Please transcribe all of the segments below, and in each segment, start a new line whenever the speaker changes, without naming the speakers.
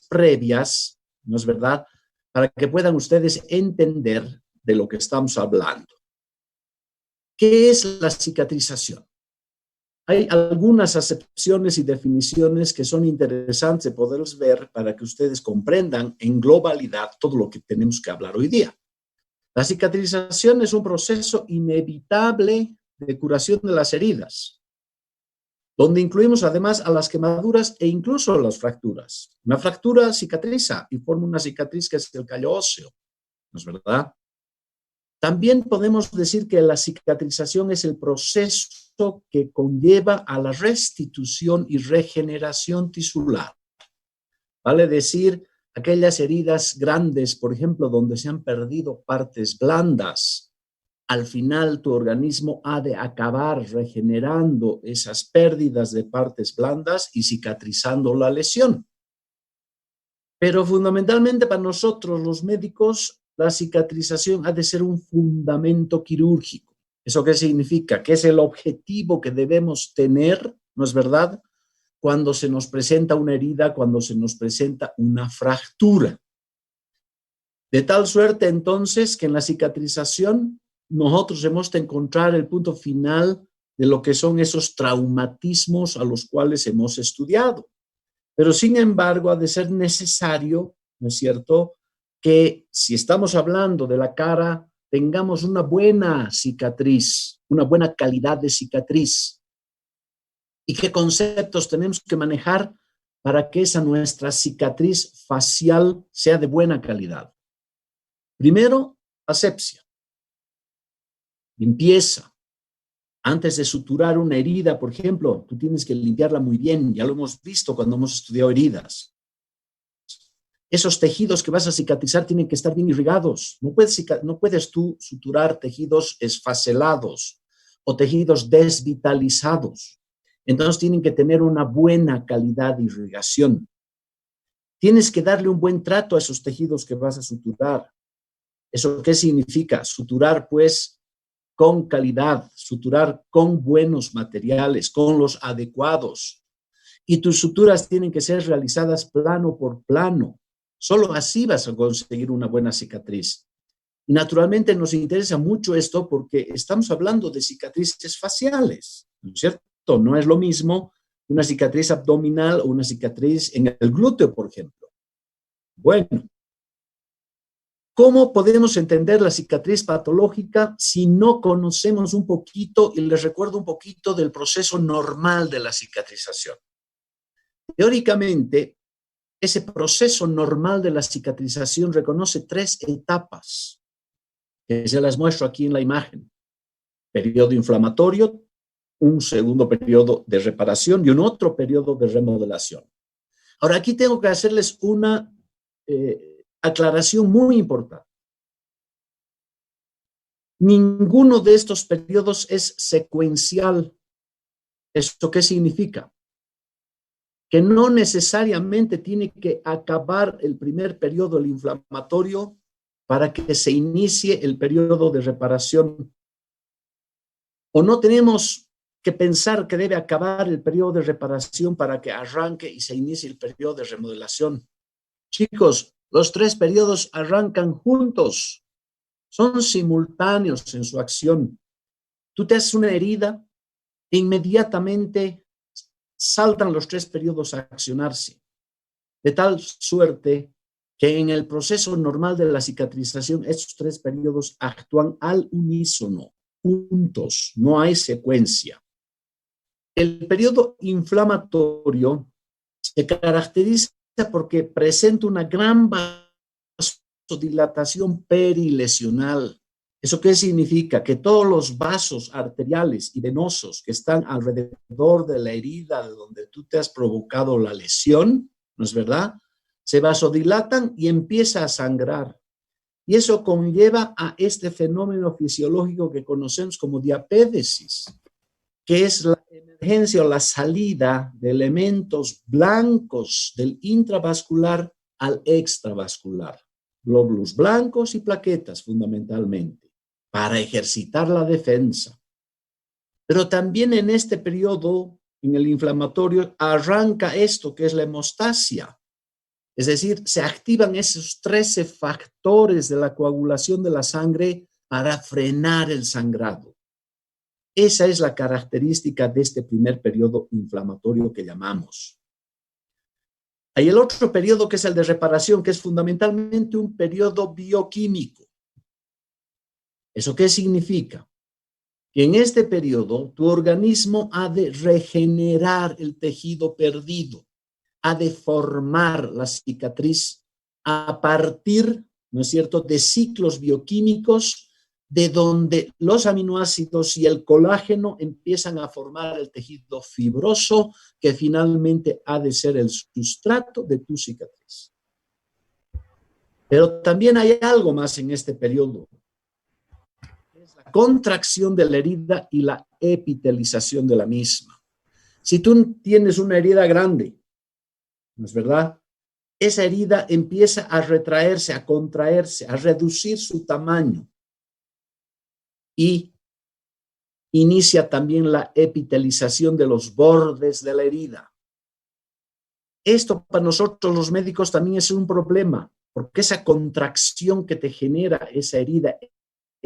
previas, ¿no es verdad?, para que puedan ustedes entender de lo que estamos hablando. ¿Qué es la cicatrización? Hay algunas acepciones y definiciones que son interesantes de poderlos ver para que ustedes comprendan en globalidad todo lo que tenemos que hablar hoy día. La cicatrización es un proceso inevitable de curación de las heridas, donde incluimos además a las quemaduras e incluso a las fracturas. Una fractura cicatriza y forma una cicatriz que es el callo óseo, ¿no es verdad? También podemos decir que la cicatrización es el proceso que conlleva a la restitución y regeneración tisular. Vale decir, aquellas heridas grandes, por ejemplo, donde se han perdido partes blandas, al final tu organismo ha de acabar regenerando esas pérdidas de partes blandas y cicatrizando la lesión. Pero fundamentalmente para nosotros los médicos, la cicatrización ha de ser un fundamento quirúrgico. ¿Eso qué significa? Que es el objetivo que debemos tener, ¿no es verdad?, cuando se nos presenta una herida, cuando se nos presenta una fractura. De tal suerte, entonces, que en la cicatrización nosotros hemos de encontrar el punto final de lo que son esos traumatismos a los cuales hemos estudiado. Pero, sin embargo, ha de ser necesario, ¿no es cierto?, que si estamos hablando de la cara, tengamos una buena cicatriz, una buena calidad de cicatriz. ¿Y qué conceptos tenemos que manejar para que esa nuestra cicatriz facial sea de buena calidad? Primero, asepsia, limpieza. Antes de suturar una herida, por ejemplo, tú tienes que limpiarla muy bien. Ya lo hemos visto cuando hemos estudiado heridas. Esos tejidos que vas a cicatrizar tienen que estar bien irrigados. No puedes tú suturar tejidos esfacelados o tejidos desvitalizados. Entonces tienen que tener una buena calidad de irrigación. Tienes que darle un buen trato a esos tejidos que vas a suturar. ¿Eso qué significa? Suturar, pues, con calidad, suturar con buenos materiales, con los adecuados. Y tus suturas tienen que ser realizadas plano por plano. Solo así vas a conseguir una buena cicatriz. Y naturalmente nos interesa mucho esto porque estamos hablando de cicatrices faciales, ¿no es cierto? No es lo mismo una cicatriz abdominal o una cicatriz en el glúteo, por ejemplo. Bueno, ¿cómo podemos entender la cicatriz patológica si no conocemos un poquito, y les recuerdo un poquito del proceso normal de la cicatrización? Teóricamente, ese proceso normal de la cicatrización reconoce 3 etapas, que se las muestro aquí en la imagen. Periodo inflamatorio, un segundo periodo de reparación y un otro periodo de remodelación. Ahora, aquí tengo que hacerles una aclaración muy importante. Ninguno de estos periodos es secuencial. ¿Esto qué significa? Que no necesariamente tiene que acabar el primer periodo del inflamatorio para que se inicie el periodo de reparación. O no tenemos que pensar que debe acabar el periodo de reparación para que arranque y se inicie el periodo de remodelación. Chicos, los 3 periodos arrancan juntos, son simultáneos en su acción. Tú te haces una herida e inmediatamente saltan los 3 periodos a accionarse, de tal suerte que en el proceso normal de la cicatrización estos 3 periodos actúan al unísono, juntos, no hay secuencia. El periodo inflamatorio se caracteriza porque presenta una gran vasodilatación perilesional. ¿Eso qué significa? Que todos los vasos arteriales y venosos que están alrededor de la herida de donde tú te has provocado la lesión, ¿no es verdad?, se vasodilatan y empieza a sangrar. Y eso conlleva a este fenómeno fisiológico que conocemos como diapédesis, que es la emergencia o la salida de elementos blancos del intravascular al extravascular. Glóbulos blancos y plaquetas fundamentalmente, para ejercitar la defensa. Pero también en este periodo, en el inflamatorio, arranca esto que es la hemostasia. Es decir, se activan esos 13 factores de la coagulación de la sangre para frenar el sangrado. Esa es la característica de este primer periodo inflamatorio que llamamos. Hay el otro periodo que es el de reparación, que es fundamentalmente un periodo bioquímico. ¿Eso qué significa? Que en este periodo tu organismo ha de regenerar el tejido perdido, ha de formar la cicatriz a partir, ¿no es cierto?, de ciclos bioquímicos de donde los aminoácidos y el colágeno empiezan a formar el tejido fibroso que finalmente ha de ser el sustrato de tu cicatriz. Pero también hay algo más en este periodo. Es la contracción de la herida y la epitelización de la misma. Si tú tienes una herida grande, ¿no es verdad? Esa herida empieza a retraerse, a contraerse, a reducir su tamaño y inicia también la epitelización de los bordes de la herida. Esto para nosotros los médicos también es un problema, porque esa contracción que te genera esa herida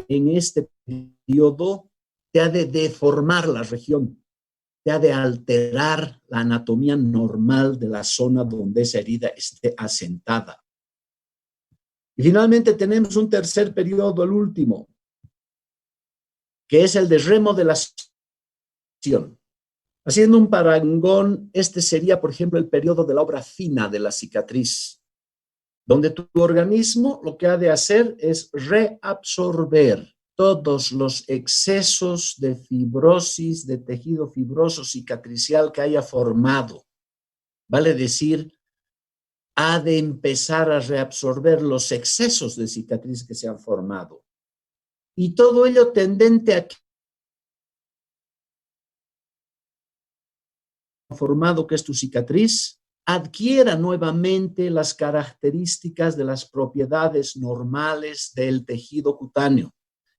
en este periodo te ha de deformar la región, te ha de alterar la anatomía normal de la zona donde esa herida esté asentada. Y finalmente tenemos un tercer periodo, el último, que es el de remodelación. Haciendo un parangón, este sería, por ejemplo, el periodo de la obra fina de la cicatriz, donde tu organismo lo que ha de hacer es reabsorber todos los excesos de fibrosis, de tejido fibroso cicatricial que haya formado. Vale decir, ha de empezar a reabsorber los excesos de cicatriz que se han formado. Y todo ello tendente a que formado que es tu cicatriz, adquiera nuevamente las características de las propiedades normales del tejido cutáneo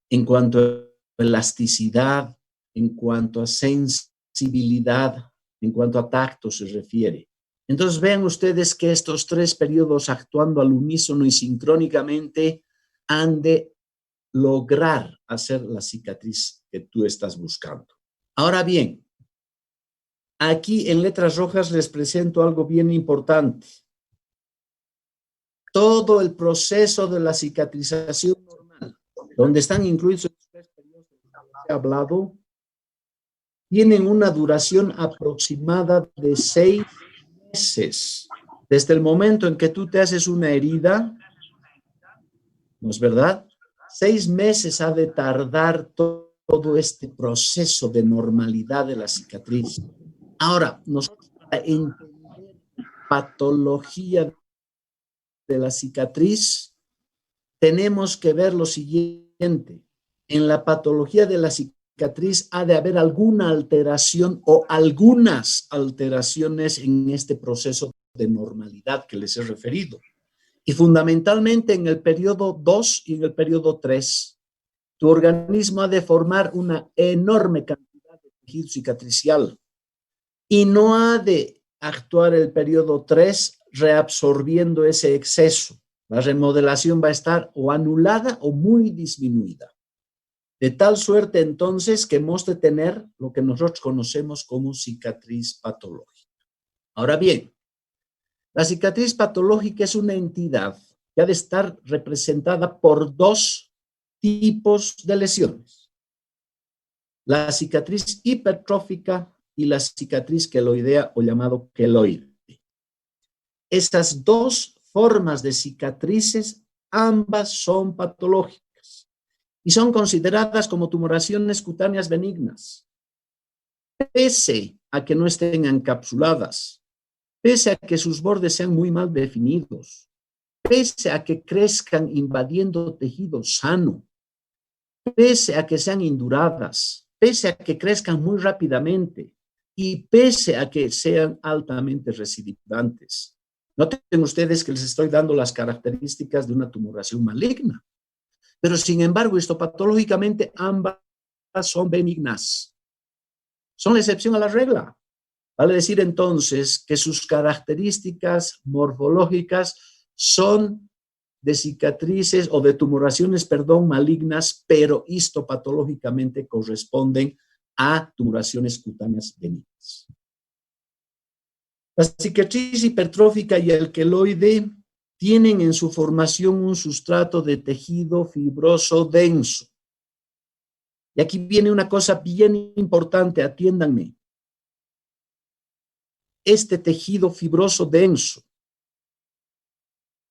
en cuanto a elasticidad, en cuanto a sensibilidad, en cuanto a tacto se refiere. Entonces vean ustedes que estos tres periodos actuando al unísono y sincrónicamente han de lograr hacer la cicatriz que tú estás buscando. Ahora bien, aquí en letras rojas les presento algo bien importante. Todo el proceso de la cicatrización normal, donde están incluidos los tres periodos que he hablado, tienen una duración aproximada de 6 meses. Desde el momento en que tú te haces una herida, ¿no es verdad? 6 meses ha de tardar todo este proceso de normalidad de la cicatriz. Ahora, nosotros para entender patología de la cicatriz, tenemos que ver lo siguiente. En la patología de la cicatriz ha de haber alguna alteración o algunas alteraciones en este proceso de normalidad que les he referido. Y fundamentalmente en el periodo 2 y en el periodo 3, tu organismo ha de formar una enorme cantidad de tejido cicatricial y no ha de actuar el periodo 3 reabsorbiendo ese exceso. La remodelación va a estar o anulada o muy disminuida. De tal suerte entonces que hemos de tener lo que nosotros conocemos como cicatriz patológica. Ahora bien, la cicatriz patológica es una entidad que ha de estar representada por dos tipos de lesiones. La cicatriz hipertrófica y la cicatriz queloidea o llamado queloide. Estas dos formas de cicatrices, ambas son patológicas y son consideradas como tumoraciones cutáneas benignas, pese a que no estén encapsuladas, pese a que sus bordes sean muy mal definidos, pese a que crezcan invadiendo tejido sano, pese a que sean induradas, pese a que crezcan muy rápidamente y pese a que sean altamente recidivantes. Noten ustedes que les estoy dando las características de una tumoración maligna, pero sin embargo, histopatológicamente ambas son benignas. Son la excepción a la regla. Vale decir entonces que sus características morfológicas son de cicatrices o de tumoraciones, malignas, pero histopatológicamente corresponden a tumoraciones cutáneas benignas. La cicatriz hipertrófica y el queloide tienen en su formación un sustrato de tejido fibroso denso. Y aquí viene una cosa bien importante, atiéndanme. Este tejido fibroso denso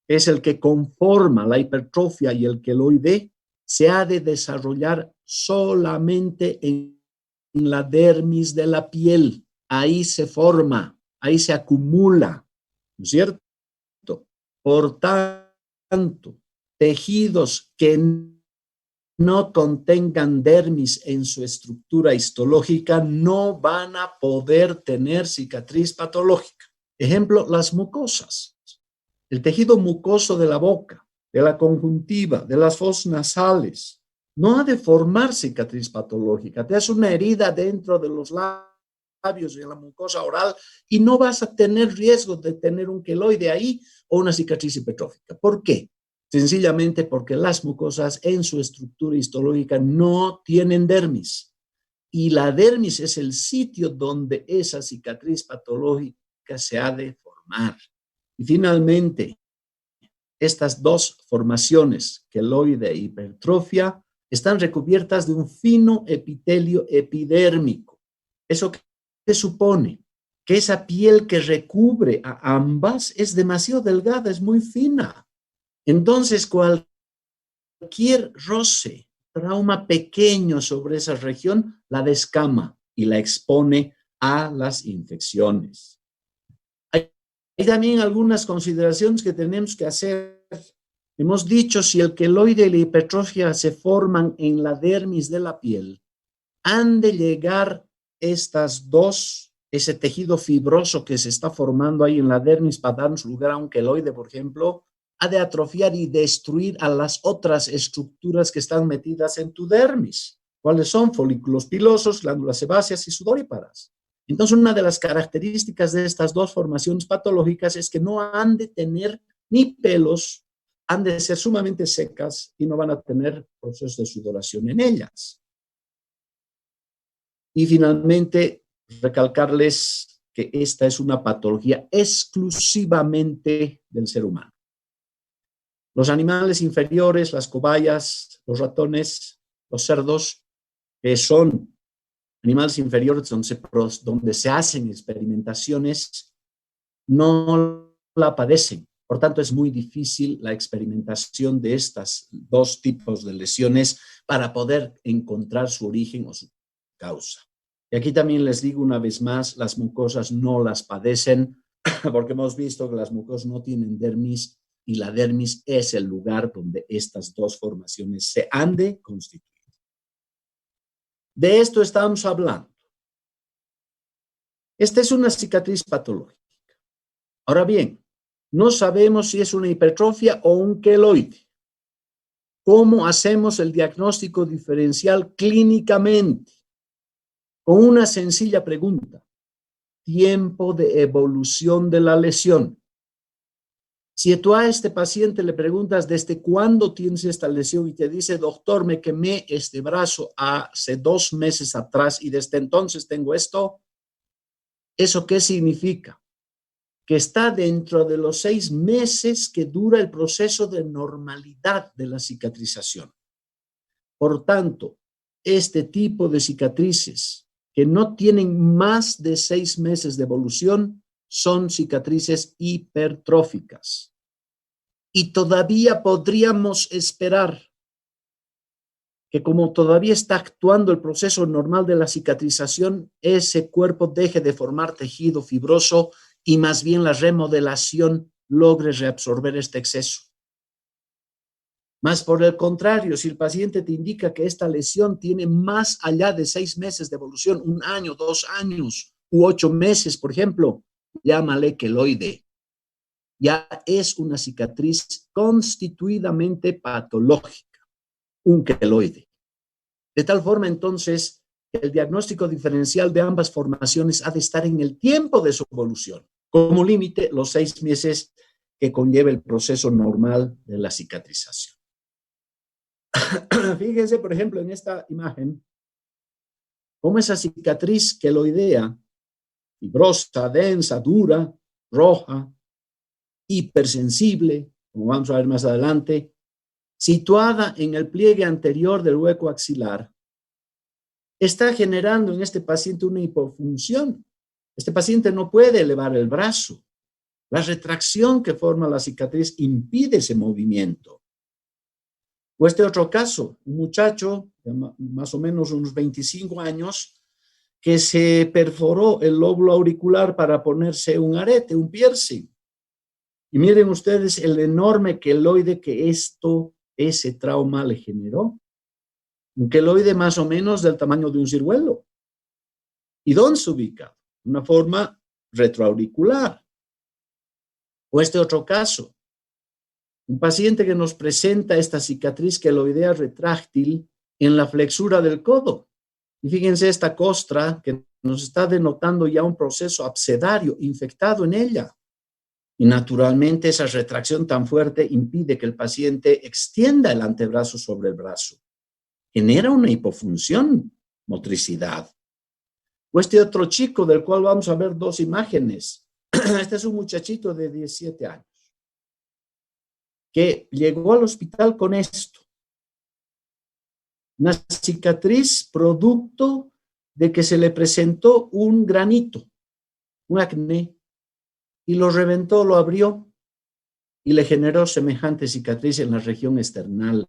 es el que conforma la hipertrofia y el queloide, se ha de desarrollar solamente en la dermis de la piel. Ahí se forma, ahí se acumula, ¿no es cierto? Por tanto, tejidos que no contengan dermis en su estructura histológica no van a poder tener cicatriz patológica. Ejemplo, las mucosas. El tejido mucoso de la boca, de la conjuntiva, de las fosas nasales, no ha de formar cicatriz patológica. Te hace una herida dentro de los labios y en la mucosa oral y no vas a tener riesgo de tener un queloide ahí o una cicatriz hipertrófica. ¿Por qué? Sencillamente porque las mucosas en su estructura histológica no tienen dermis. Y la dermis es el sitio donde esa cicatriz patológica se ha de formar. Y finalmente, estas dos formaciones, queloide e hipertrofia, están recubiertas de un fino epitelio epidérmico. ¿Eso qué supone? Que esa piel que recubre a ambas es demasiado delgada, es muy fina. Entonces, cualquier roce, trauma pequeño sobre esa región, la descama y la expone a las infecciones. Hay también algunas consideraciones que tenemos que hacer. Hemos dicho, si el queloide y la hipertrofia se forman en la dermis de la piel, han de llegar estas dos, ese tejido fibroso que se está formando ahí en la dermis para darnos lugar a un queloide, por ejemplo, ha de atrofiar y destruir a las otras estructuras que están metidas en tu dermis. ¿Cuáles son? Folículos pilosos, glándulas sebáceas y sudoríparas. Entonces, una de las características de estas dos formaciones patológicas es que no han de tener ni pelos, han de ser sumamente secas y no van a tener procesos de sudoración en ellas. Y finalmente, recalcarles que esta es una patología exclusivamente del ser humano. Los animales inferiores, las cobayas, los ratones, los cerdos, que son animales inferiores donde se hacen experimentaciones, no la padecen. Por tanto, es muy difícil la experimentación de estos dos tipos de lesiones para poder encontrar su origen o su causa. Y aquí también les digo una vez más, las mucosas no las padecen porque hemos visto que las mucosas no tienen dermis y la dermis es el lugar donde estas dos formaciones se han de constituir. De esto estamos hablando. Esta es una cicatriz patológica. Ahora bien, no sabemos si es una hipertrofia o un queloide. ¿Cómo hacemos el diagnóstico diferencial clínicamente? Con una sencilla pregunta. Tiempo de evolución de la lesión. Si tú a este paciente le preguntas desde cuándo tienes esta lesión y te dice, doctor, me quemé este brazo hace 2 meses atrás y desde entonces tengo esto, ¿eso qué significa? Que está dentro de los 6 meses que dura el proceso de normalidad de la cicatrización. Por tanto, este tipo de cicatrices que no tienen más de 6 meses de evolución son cicatrices hipertróficas. Y todavía podríamos esperar que como todavía está actuando el proceso normal de la cicatrización, ese cuerpo deje de formar tejido fibroso y más bien la remodelación logre reabsorber este exceso. Más por el contrario, si el paciente te indica que esta lesión tiene más allá de 6 meses de evolución, 1 año, 2 años u 8 meses, por ejemplo, llámale queloide. Ya es una cicatriz constituidamente patológica, un queloide. De tal forma, entonces, el diagnóstico diferencial de ambas formaciones ha de estar en el tiempo de su evolución, como límite los 6 meses que conlleva el proceso normal de la cicatrización. Fíjense, por ejemplo, en esta imagen, cómo esa cicatriz queloidea, fibrosa, densa, dura, roja, hipersensible, como vamos a ver más adelante, situada en el pliegue anterior del hueco axilar, está generando en este paciente una hipofunción. Este paciente no puede elevar el brazo. La retracción que forma la cicatriz impide ese movimiento. O este otro caso, un muchacho de más o menos unos 25 años que se perforó el lóbulo auricular para ponerse un arete, un piercing. Y miren ustedes el enorme queloide que ese trauma le generó. Un queloide más o menos del tamaño de un ciruelo. ¿Y dónde se ubica? Una forma retroauricular. O este otro caso, un paciente que nos presenta esta cicatriz queloidea retráctil en la flexura del codo. Y fíjense esta costra que nos está denotando ya un proceso abscedario infectado en ella. Y naturalmente esa retracción tan fuerte impide que el paciente extienda el antebrazo sobre el brazo. Genera una hipofunción, motricidad. O este otro chico del cual vamos a ver 2 imágenes. Este es un muchachito de 17 años que llegó al hospital con esto. Una cicatriz producto de que se le presentó un granito, un acné, y lo reventó, lo abrió y le generó semejante cicatriz en la región esternal.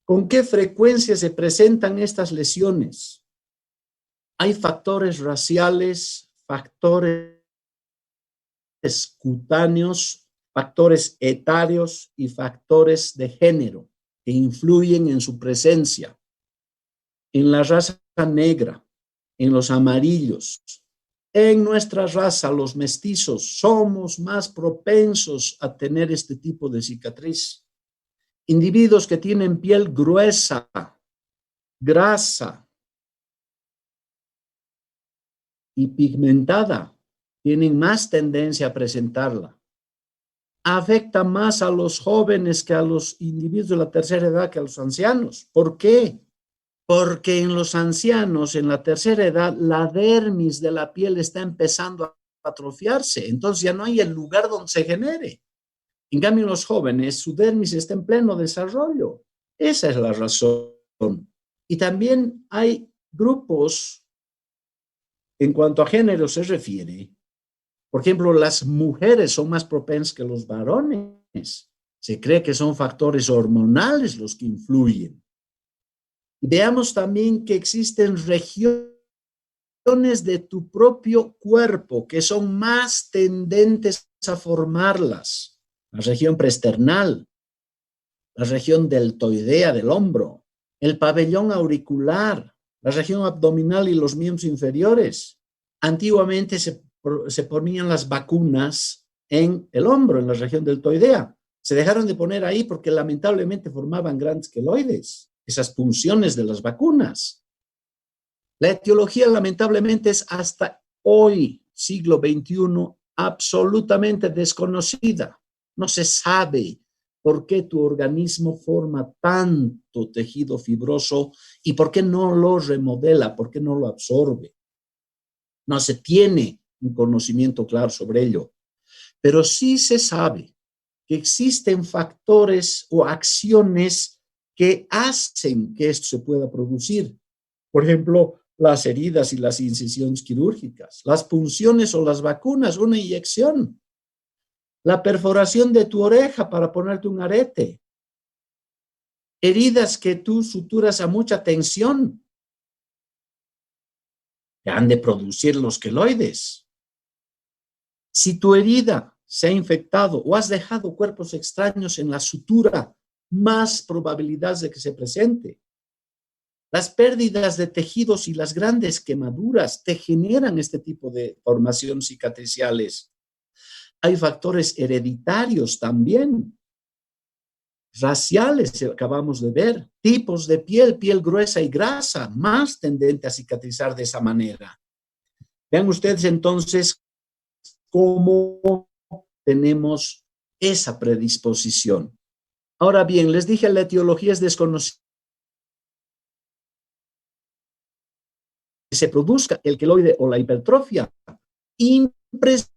¿Con qué frecuencia se presentan estas lesiones? Hay factores raciales, factores cutáneos, factores etarios y factores de género que influyen en su presencia. En la raza negra, en los amarillos, en nuestra raza, los mestizos, somos más propensos a tener este tipo de cicatriz. Individuos que tienen piel gruesa, grasa y pigmentada tienen más tendencia a presentarla. Afecta más a los jóvenes que a los individuos de la tercera edad que a los ancianos. ¿Por qué? Porque en los ancianos, en la tercera edad, la dermis de la piel está empezando a atrofiarse. Entonces ya no hay el lugar donde se genere. En cambio, en los jóvenes, su dermis está en pleno desarrollo. Esa es la razón. Y también hay grupos, en cuanto a género se refiere, por ejemplo, las mujeres son más propensas que los varones. Se cree que son factores hormonales los que influyen. Veamos también que existen regiones de tu propio cuerpo que son más tendentes a formarlas. La región preesternal, la región deltoidea del hombro, el pabellón auricular, la región abdominal y los miembros inferiores. Antiguamente se ponían las vacunas en el hombro, en la región deltoidea. Se dejaron de poner ahí porque lamentablemente formaban grandes queloides, esas punciones de las vacunas. La etiología lamentablemente es hasta hoy, siglo XXI, absolutamente desconocida. No se sabe por qué tu organismo forma tanto tejido fibroso y por qué no lo remodela, por qué no lo absorbe. No se tiene un conocimiento claro sobre ello, pero sí se sabe que existen factores o acciones que hacen que esto se pueda producir. Por ejemplo, las heridas y las incisiones quirúrgicas, las punciones o las vacunas, una inyección, la perforación de tu oreja para ponerte un arete, heridas que tú suturas a mucha tensión, que han de producir los queloides. Si tu herida se ha infectado o has dejado cuerpos extraños en la sutura, más probabilidades de que se presente. Las pérdidas de tejidos y las grandes quemaduras te generan este tipo de formaciones cicatriciales. Hay factores hereditarios también. raciales, acabamos de ver, tipos de piel, piel gruesa y grasa, más tendente a cicatrizar de esa manera. Vean ustedes entonces cómo tenemos esa predisposición. Ahora bien, les dije, la etiología es desconocida. Se produzca el queloide o la hipertrofia impresionante.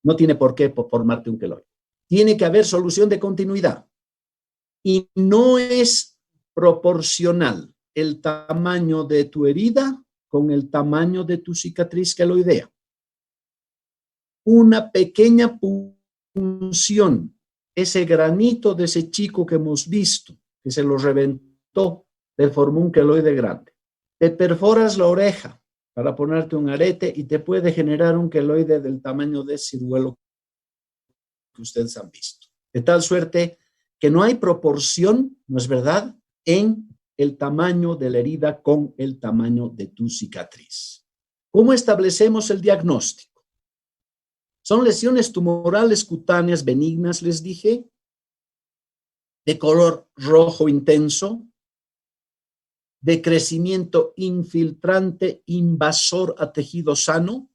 No tiene por qué formarte un queloide. Tiene que haber solución de continuidad. Y no es proporcional el tamaño de tu herida con el tamaño de tu cicatriz queloidea. Una pequeña punción, ese granito de ese chico que hemos visto, que se lo reventó, te formó un queloide grande. Te perforas la oreja para ponerte un arete y te puede generar un queloide del tamaño de ciruelo que ustedes han visto. De tal suerte que no hay proporción, ¿no es verdad?, en el tamaño de la herida con el tamaño de tu cicatriz. ¿Cómo establecemos el diagnóstico? Son lesiones tumorales cutáneas benignas, les dije, de color rojo intenso, de crecimiento infiltrante invasor a tejido sano,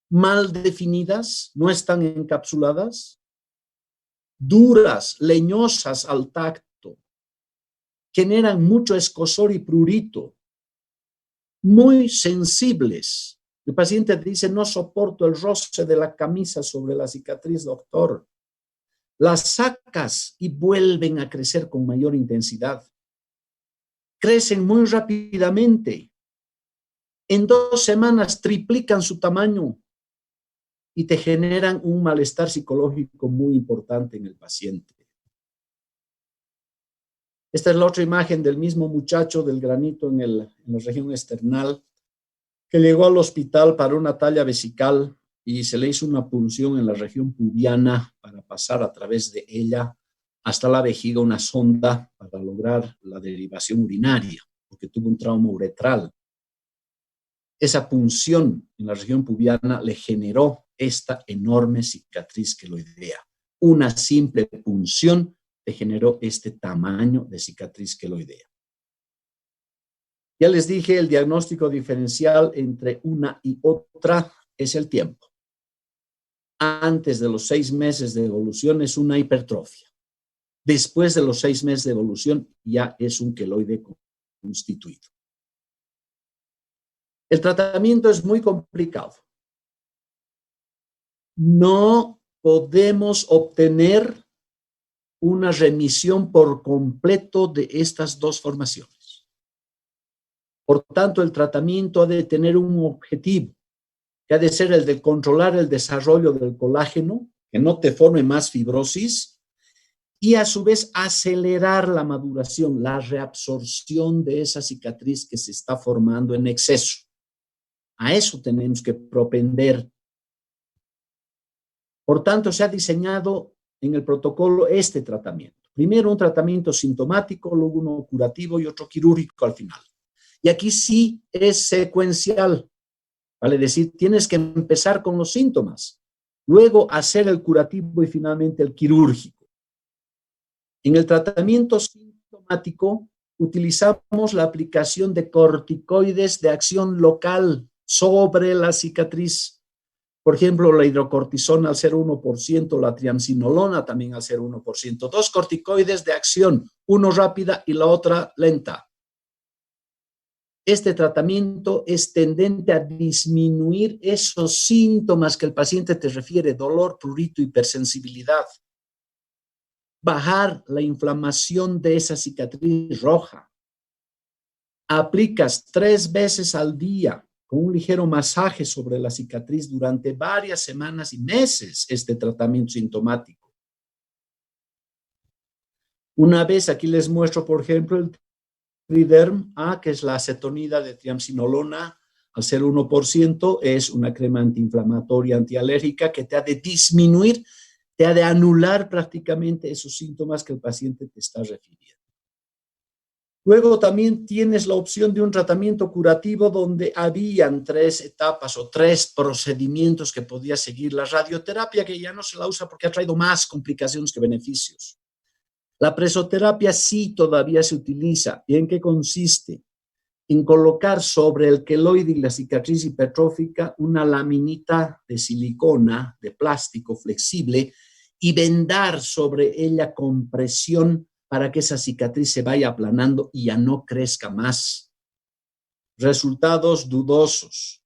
mal definidas, no están encapsuladas, duras, leñosas al tacto, generan mucho escozor y prurito, muy sensibles. El paciente dice, no soporto el roce de la camisa sobre la cicatriz, doctor. Las sacas y vuelven a crecer con mayor intensidad. Crecen muy rápidamente. En 2 semanas triplican su tamaño y te generan un malestar psicológico muy importante en el paciente. Esta es la otra imagen del mismo muchacho del granito en la región esternal que llegó al hospital para una talla vesical y se le hizo una punción en la región pubiana para pasar a través de ella hasta la vejiga una sonda para lograr la derivación urinaria, porque tuvo un trauma uretral. Esa punción en la región pubiana le generó esta enorme cicatriz queloidea. Una simple punción te generó este tamaño de cicatriz queloidea. Ya les dije, el diagnóstico diferencial entre una y otra es el tiempo. Antes de los 6 meses de evolución es una hipertrofia. Después de los 6 meses de evolución ya es un queloide constituido. El tratamiento es muy complicado. No podemos obtener una remisión por completo de estas 2 formaciones. Por tanto, el tratamiento ha de tener un objetivo, que ha de ser el de controlar el desarrollo del colágeno, que no te forme más fibrosis, y a su vez acelerar la maduración, la reabsorción de esa cicatriz que se está formando en exceso. A eso tenemos que propender. Por tanto, se ha diseñado en el protocolo este tratamiento. Primero un tratamiento sintomático, luego uno curativo y otro quirúrgico al final. Y aquí sí es secuencial, vale decir, tienes que empezar con los síntomas, luego hacer el curativo y finalmente el quirúrgico. En el tratamiento sintomático utilizamos la aplicación de corticoides de acción local sobre la cicatriz. Por ejemplo, la hidrocortisona al 0,1%, la triamcinolona también al 0,1%. 2 corticoides de acción, uno rápida y la otra lenta. Este tratamiento es tendente a disminuir esos síntomas que el paciente te refiere, dolor, prurito, hipersensibilidad. Bajar la inflamación de esa cicatriz roja. Aplicas 3 veces al día con un ligero masaje sobre la cicatriz durante varias semanas y meses este tratamiento sintomático. Una vez aquí les muestro, por ejemplo, el Triderm A, que es la acetonida de triamcinolona al 0,1%, es una crema antiinflamatoria, antialérgica que te ha de disminuir, te ha de anular prácticamente esos síntomas que el paciente te está refiriendo. Luego también tienes la opción de un tratamiento curativo donde habían 3 etapas o 3 procedimientos que podía seguir. La radioterapia, que ya no se la usa porque ha traído más complicaciones que beneficios. La presoterapia sí todavía se utiliza. ¿Y en qué consiste? En colocar sobre el queloide y la cicatriz hipertrófica una laminita de silicona, de plástico flexible, y vendar sobre ella con presión para que esa cicatriz se vaya aplanando y ya no crezca más. Resultados dudosos.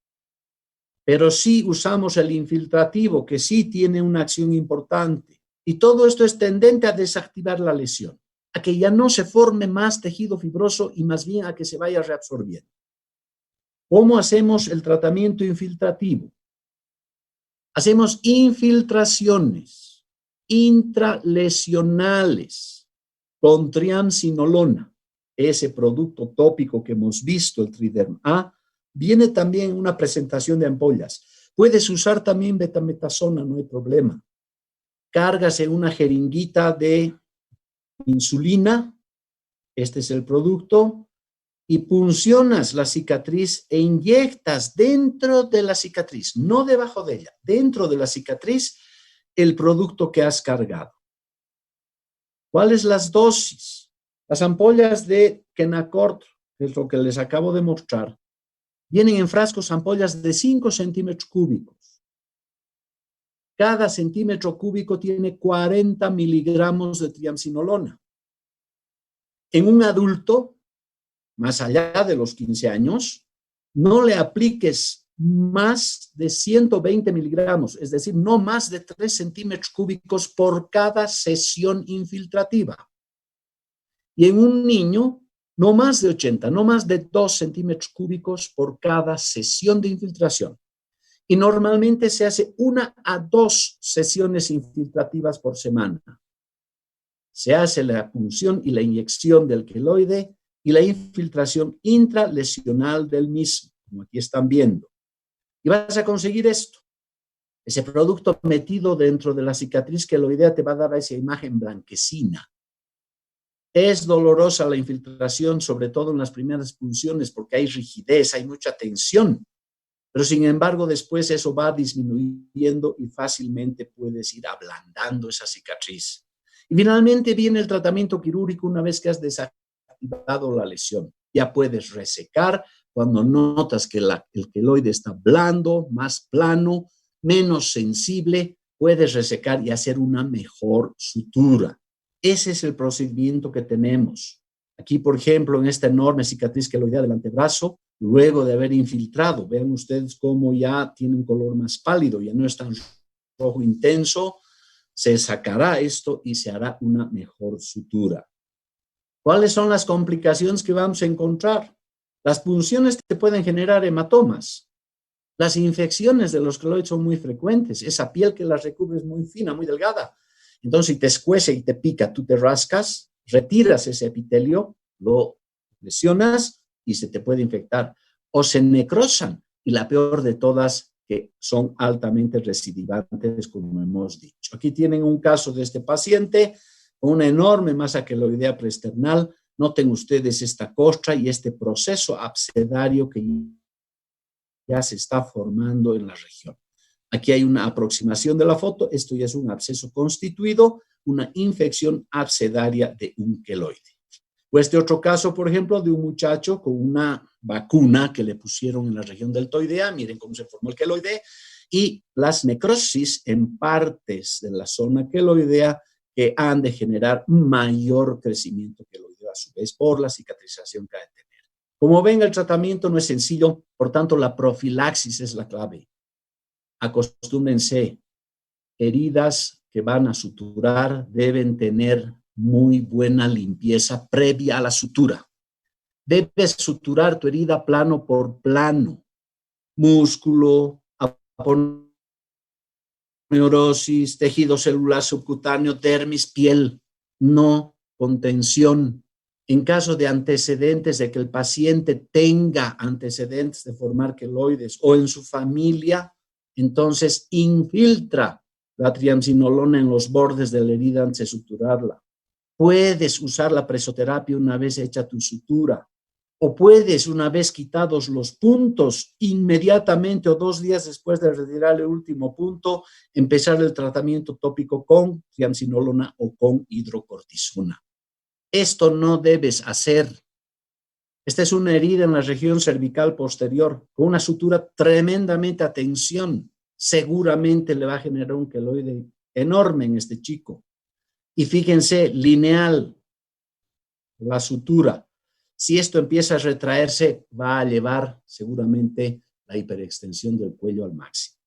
Pero sí usamos el infiltrativo, que sí tiene una acción importante. Y todo esto es tendente a desactivar la lesión, a que ya no se forme más tejido fibroso y más bien a que se vaya reabsorbiendo. ¿Cómo hacemos el tratamiento infiltrativo? Hacemos infiltraciones intralesionales con triamcinolona. Ese producto tópico que hemos visto, el Triderm A, viene también en una presentación de ampollas. Puedes usar también betametasona, no hay problema. Cargas en una jeringuita de insulina, este es el producto, y puncionas la cicatriz e inyectas dentro de la cicatriz, no debajo de ella, dentro de la cicatriz, el producto que has cargado. ¿Cuáles las dosis? Las ampollas de Kenacort, que es lo que les acabo de mostrar, vienen en frascos ampollas de 5 centímetros cúbicos. Cada centímetro cúbico tiene 40 miligramos de triamcinolona. En un adulto, más allá de los 15 años, no le apliques más de 120 miligramos, es decir, no más de 3 centímetros cúbicos por cada sesión infiltrativa. Y en un niño, no más de 80, no más de 2 centímetros cúbicos por cada sesión de infiltración. Y normalmente se hace 1 a 2 sesiones infiltrativas por semana. Se hace la punción y la inyección del queloide y la infiltración intralesional del mismo, como aquí están viendo. Y vas a conseguir esto. Ese producto metido dentro de la cicatriz queloidea te va a dar esa imagen blanquecina. Es dolorosa la infiltración, sobre todo en las primeras punciones, porque hay rigidez, hay mucha tensión. Pero sin embargo, después eso va disminuyendo y fácilmente puedes ir ablandando esa cicatriz. Y finalmente viene el tratamiento quirúrgico una vez que has desactivado la lesión. Ya puedes resecar cuando notas que el queloide está blando, más plano, menos sensible, puedes resecar y hacer una mejor sutura. Ese es el procedimiento que tenemos. Aquí, por ejemplo, en esta enorme cicatriz queloidea del antebrazo, luego de haber infiltrado, vean ustedes cómo ya tiene un color más pálido, ya no es tan rojo intenso, se sacará esto y se hará una mejor sutura. ¿Cuáles son las complicaciones que vamos a encontrar? Las punciones te pueden generar hematomas. Las infecciones de los queloides son muy frecuentes. Esa piel que las recubre es muy fina, muy delgada. Entonces, si te escuece y te pica, tú te rascas, retiras ese epitelio, lo lesionas y se te puede infectar. O se necrosan, y la peor de todas, que son altamente recidivantes, como hemos dicho. Aquí tienen un caso de este paciente con una enorme masa queloidea preesternal. Noten ustedes esta costra y este proceso abscedario que ya se está formando en la región. Aquí hay una aproximación de la foto. Esto ya es un absceso constituido, una infección abscedaria de un queloide. O este otro caso, por ejemplo, de un muchacho con una vacuna que le pusieron en la región deltoidea. Miren cómo se formó el queloide. Y las necrosis en partes de la zona queloidea que han de generar mayor crecimiento queloideo a su vez por la cicatrización que ha de tener. Como ven, el tratamiento no es sencillo, por tanto, la profilaxis es la clave. Acostúmbrense, heridas que van a suturar deben tener muy buena limpieza previa a la sutura. Debes suturar tu herida plano por plano, músculo, aponeurosis, tejido celular subcutáneo, dermis, piel, no con tensión. En caso de antecedentes de que el paciente tenga antecedentes de formar queloides o en su familia, entonces infiltra la triamcinolona en los bordes de la herida antes de suturarla. Puedes usar la presoterapia una vez hecha tu sutura, o puedes, una vez quitados los puntos, inmediatamente o 2 días después de retirar el último punto, empezar el tratamiento tópico con triamcinolona o con hidrocortisona. Esto no debes hacer. Esta es una herida en la región cervical posterior, con una sutura tremendamente a tensión. Seguramente le va a generar un queloide enorme en este chico. Y fíjense, lineal la sutura. Si esto empieza a retraerse, va a llevar seguramente la hiperextensión del cuello al máximo.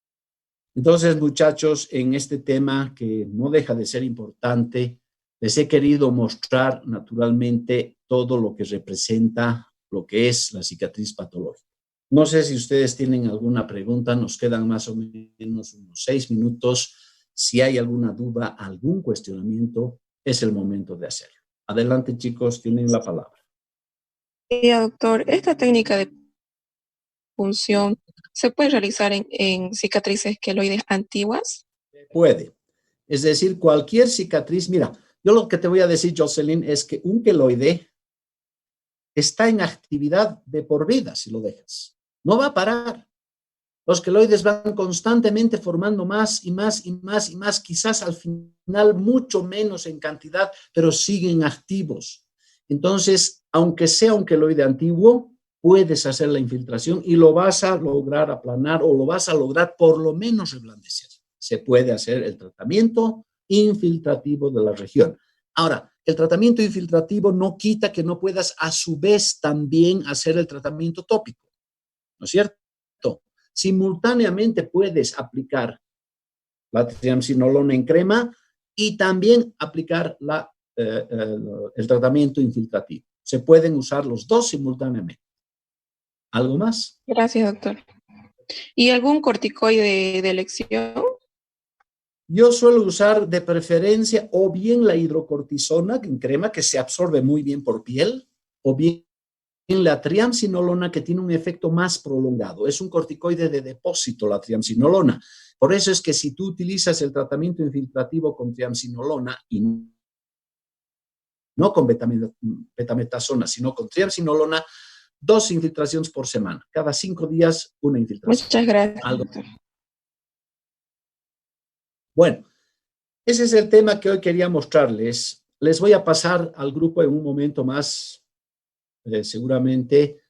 Entonces, muchachos, en este tema que no deja de ser importante, les he querido mostrar naturalmente todo lo que representa lo que es la cicatriz patológica. No sé si ustedes tienen alguna pregunta, nos quedan más o menos unos 6 minutos. Si hay alguna duda, algún cuestionamiento, es el momento de hacerlo. Adelante, chicos, tienen la palabra.
Doctor, esta técnica de punción se puede realizar en cicatrices queloides antiguas.
Puede. Es decir, cualquier cicatriz. Mira, yo lo que te voy a decir, Jocelyn, es que un queloide está en actividad de por vida si lo dejas. No va a parar. Los queloides van constantemente formando más y más y más y más, quizás al final mucho menos en cantidad, pero siguen activos. Entonces, aunque sea un queloide antiguo, puedes hacer la infiltración y lo vas a lograr aplanar o lo vas a lograr por lo menos reblandecer. Se puede hacer el tratamiento infiltrativo de la región. Ahora, el tratamiento infiltrativo no quita que no puedas a su vez también hacer el tratamiento tópico, ¿no es cierto? Simultáneamente puedes aplicar la triamcinolona en crema y también aplicar el tratamiento infiltrativo. Se pueden usar los dos simultáneamente. ¿Algo más?
Gracias, doctor. ¿Y algún corticoide de elección?
Yo suelo usar de preferencia o bien la hidrocortisona en crema, que se absorbe muy bien por piel, o bien la triamcinolona, que tiene un efecto más prolongado. Es un corticoide de depósito, la triamcinolona. Por eso es que si tú utilizas el tratamiento infiltrativo con triamcinolona y no con betametasona, sino con triamcinolona, 2 infiltraciones por semana. Cada 5 días, una infiltración.
Muchas gracias.
Bueno, ese es el tema que hoy quería mostrarles. Les voy a pasar al grupo en un momento más, seguramente,